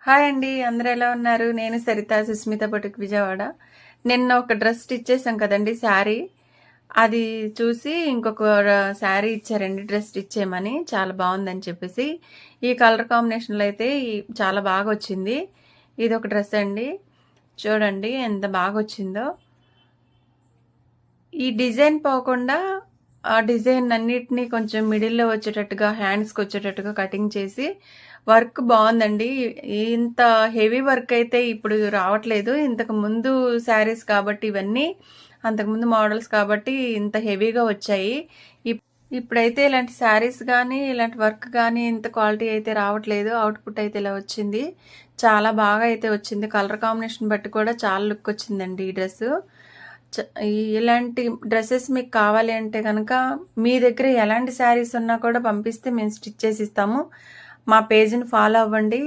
Hi అండి, అందరూ ఎలా ఉన్నారు? నేను సరిత, సుస్మిత పటుక్ విజయవాడ. నిన్న ఒక డ్రెస్ స్టిచ్ చేసాం కదండి, శారీ. అది చూసి ఇంకొక శారీ ఇచ్చారండి డ్రెస్ స్టిచ్ చేయమని. చాలా బాగుందని చెప్పేసి ఈ కలర్ కాంబినేషన్లో అయితే చాలా బాగా వచ్చింది. ఇది ఒక డ్రెస్ అండి, చూడండి ఎంత బాగా వచ్చిందో. ఈ డిజైన్ పోకుండా ఆ డిజైన్ అన్నిటినీ కొంచెం మిడిల్లో వచ్చేటట్టుగా, హ్యాండ్స్కి వచ్చేటట్టుగా కటింగ్ చేసి వర్క్ బాగుందండి. ఇంత హెవీ వర్క్ అయితే ఇప్పుడు రావట్లేదు. ఇంతకు ముందు శారీస్ కాబట్టి ఇవన్నీ అంతకుముందు మోడల్స్ కాబట్టి ఇంత హెవీగా వచ్చాయి. ఇప్పుడైతే ఇలాంటి శారీస్ కానీ ఇలాంటి వర్క్ కానీ ఇంత క్వాలిటీ అయితే రావట్లేదు. అవుట్పుట్ అయితే ఇలా వచ్చింది. చాలా బాగా అయితే వచ్చింది. కలర్ కాంబినేషన్ బట్టి కూడా చాలా లుక్ వచ్చిందండి ఈ డ్రెస్. ఇలాంటి డ్రెస్సెస్ మీకు కావాలి అంటే కనుక మీ దగ్గర ఎలాంటి శారీస్ ఉన్నా కూడా పంపిస్తే మేము స్టిచ్ చేసి ఇస్తాము. మా పేజ్ని ఫాలో అవ్వండి.